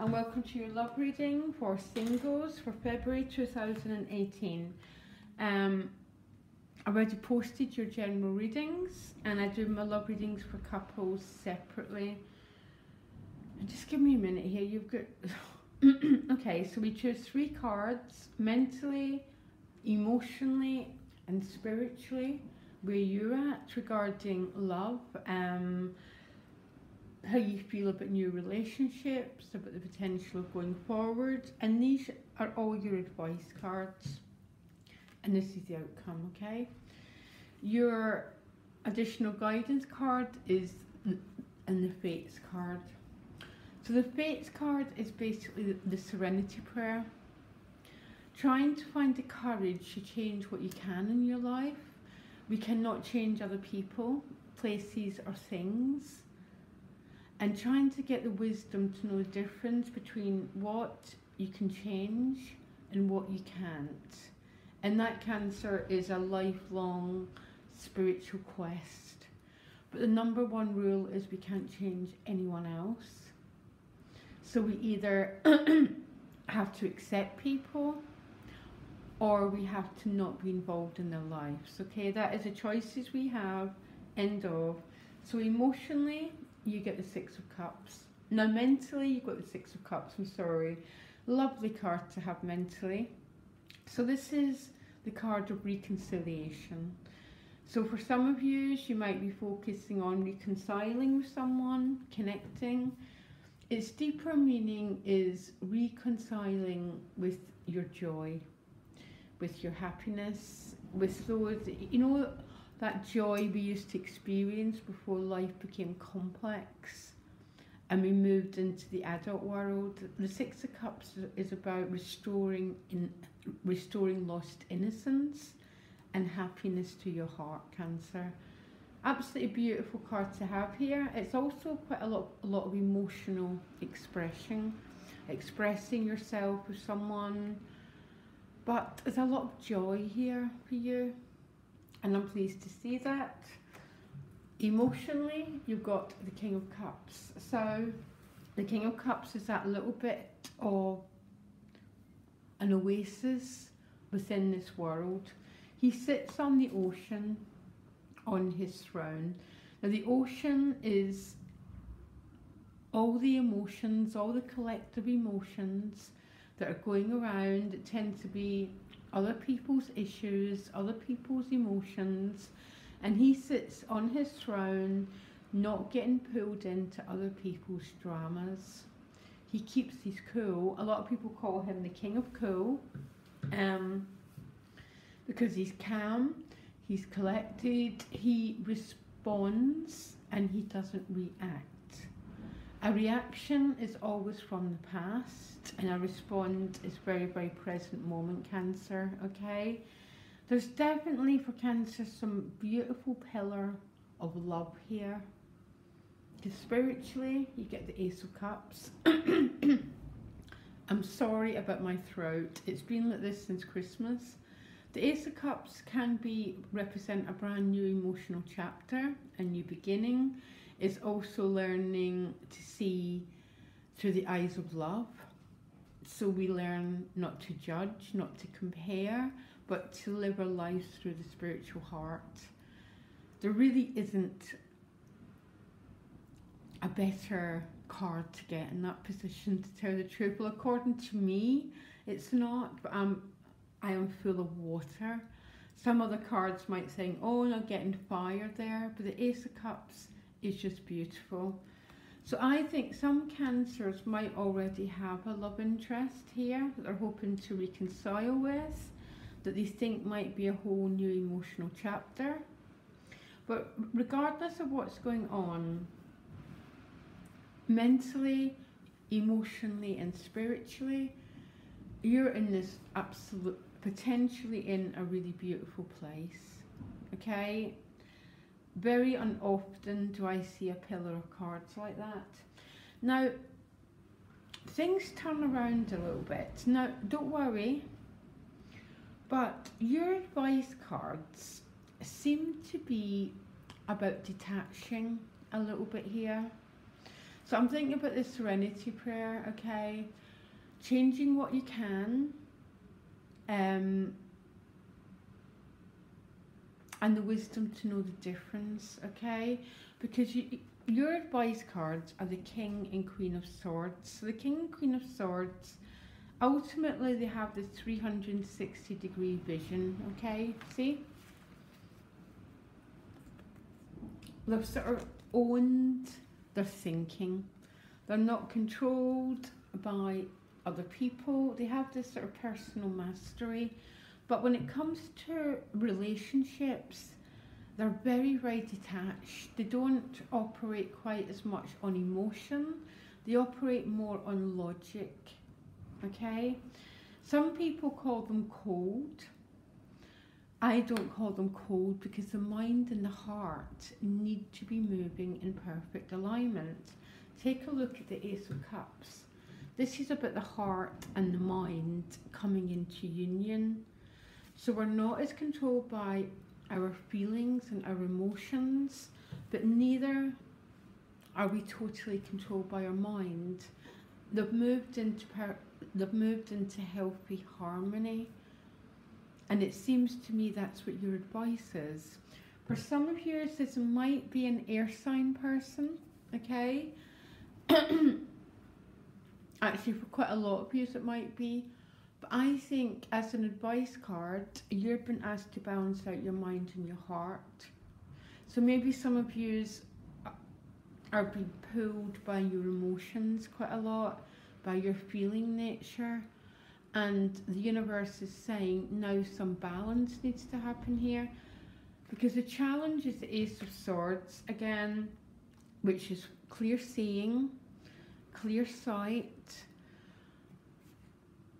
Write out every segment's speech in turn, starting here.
and welcome to your love reading for singles for February 2018. I already posted your general readings, and I do my love readings for couples separately. Just give me a minute here. You've got okay, so we choose 3 cards: mentally, emotionally, and spiritually. Where you're at regarding love, how you feel about new relationships, about the potential of going forward, and these are all your advice cards, and this is the outcome. Okay, your additional guidance card is in the Fates card. So the Fates card is basically the Serenity Prayer, trying to find the courage to change what you can in your life. We cannot change other people, places, or things. And trying to get the wisdom to know the difference between what you can change and what you can't. And that, Cancer, is a lifelong spiritual quest. But the number one rule is we can't change anyone else. So we either have to accept people, or we have to not be involved in their lives. Okay, that is the choices we have. End of. So emotionally, you get the 6 of Cups. Now mentally, you got the 6 of Cups. I'm sorry. Lovely card to have mentally. So this is the card of reconciliation. So for some of you might be focusing on reconciling with someone, connecting. Its deeper meaning is reconciling with your joy, with your happiness, with those, that joy we used to experience before life became complex and we moved into the adult world. The 6 of Cups is about restoring lost innocence and happiness to your heart, Cancer. Absolutely beautiful card to have here. It's also quite a lot of emotional expression, expressing yourself with someone. But there's a lot of joy here for you, and I'm pleased to see that. Emotionally, you've got the King of Cups. So the King of Cups is that little bit of an oasis within this world. He sits on the ocean on his throne. Now the ocean is all the emotions, all the collective emotions that are going around. It tend to be other people's issues, other people's emotions, and he sits on his throne, not getting pulled into other people's dramas. He keeps his cool. A lot of people call him the King of Cool, because he's calm, he's collected, he responds, and he doesn't react. A reaction is always from the past, and a response is very, very present moment, Cancer, okay? There's definitely, for Cancer, some beautiful pillar of love here. Because spiritually, you get the Ace of Cups. I'm sorry about my throat. It's been like this since Christmas. The Ace of Cups can represent a brand new emotional chapter, a new beginning. It's also learning to see through the eyes of love. So we learn not to judge, not to compare, but to live our lives through the spiritual heart. There really isn't a better card to get in that position, to tell the truth. Well, according to me, it's not, but I am full of water. Some other cards might think, oh, not getting fire there, but the Ace of Cups is just beautiful. So I think some Cancers might already have a love interest here that they're hoping to reconcile with, that they think might be a whole new emotional chapter. But regardless of what's going on, mentally, emotionally, and spiritually, you're in this absolute, potentially in a really beautiful place, okay? Very unoften do I see a pillar of cards like that. Now, things turn around a little bit. Now, don't worry, but your advice cards seem to be about detaching a little bit here. So I'm thinking about the serenity prayer, okay? Changing what you can, and the wisdom to know the difference, okay? Because your advice cards are the King and Queen of Swords. So the King and Queen of Swords, ultimately they have this 360-degree vision, okay? See? They've sort of owned their thinking. They're not controlled by other people. They have this sort of personal mastery. But when it comes to relationships, they're very, very detached. They don't operate quite as much on emotion. They operate more on logic, okay? Some people call them cold. I don't call them cold because the mind and the heart need to be moving in perfect alignment. Take a look at the Ace of Cups. This is about the heart and the mind coming into union. So we're not as controlled by our feelings and our emotions, but neither are we totally controlled by our mind. They've moved into healthy harmony. And it seems to me that's what your advice is. For some of you, this might be an air sign person, okay? Actually, for quite a lot of you, it might be. But I think as an advice card, you've been asked to balance out your mind and your heart. So maybe some of you are being pulled by your emotions quite a lot, by your feeling nature. And the universe is saying now some balance needs to happen here, because the challenge is the Ace of Swords again, which is clear seeing, clear sight.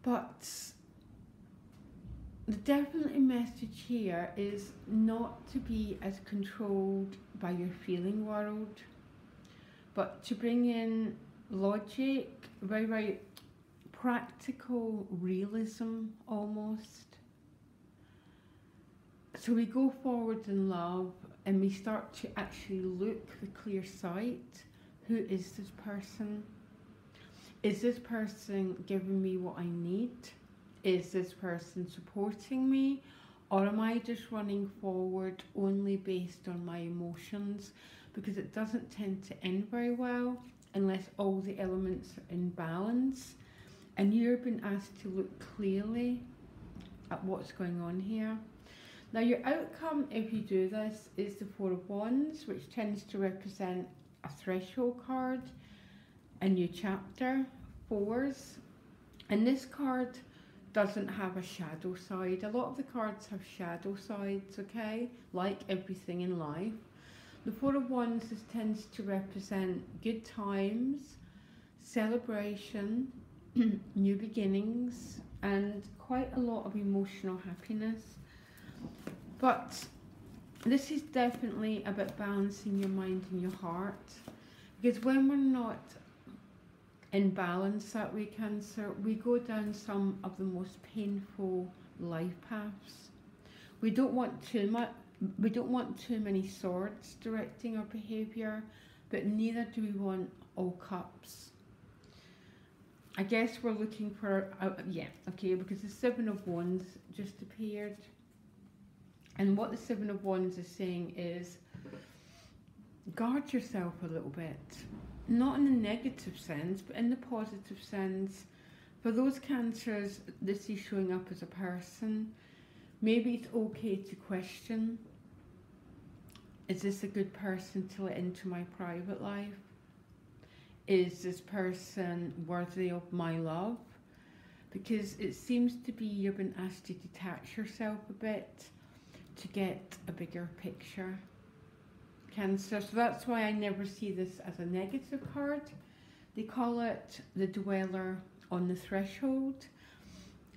But the definitely message here is not to be as controlled by your feeling world, but to bring in logic, very, very practical realism almost. So we go forward in love and we start to actually look with clear sight. Who is this person? Is this person giving me what I need? Is this person supporting me? Or am I just running forward only based on my emotions? Because it doesn't tend to end very well unless all the elements are in balance. And you've been asked to look clearly at what's going on here. Now your outcome, if you do this, is the Four of Wands, which tends to represent a threshold card, a new chapter, fours. And this card doesn't have a shadow side. A lot of the cards have shadow sides, okay? Like everything in life. The Four of Wands tends to represent good times, celebration, new beginnings, and quite a lot of emotional happiness. But this is definitely about balancing your mind and your heart, because when we're not in balance that way, Cancer, we go down some of the most painful life paths. We don't want too much. We don't want too many swords directing our behaviour, but neither do we want all cups. I guess we're looking for, because the Seven of Wands just appeared. And what the Seven of Wands is saying is, guard yourself a little bit. Not in a negative sense, but in the positive sense. For those Cancers, this is showing up as a person. Maybe it's okay to question, is this a good person to let into my private life? Is this person worthy of my love? Because it seems to be you've been asked to detach yourself a bit to get a bigger picture, Cancer. So that's why I never see this as a negative card. They call it the dweller on the threshold,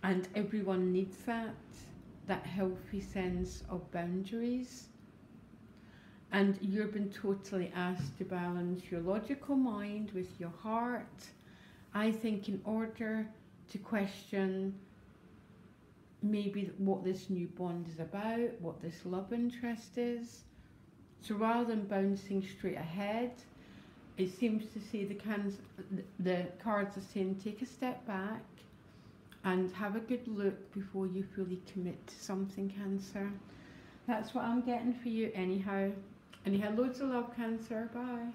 and everyone needs that healthy sense of boundaries. And you've been totally asked to balance your logical mind with your heart. I think in order to question maybe what this new bond is about, what this love interest is. So rather than bouncing straight ahead, it seems to say the cards are saying take a step back and have a good look before you fully commit to something, Cancer. That's what I'm getting for you anyhow. Anyhow, loads of love, Cancer. Bye.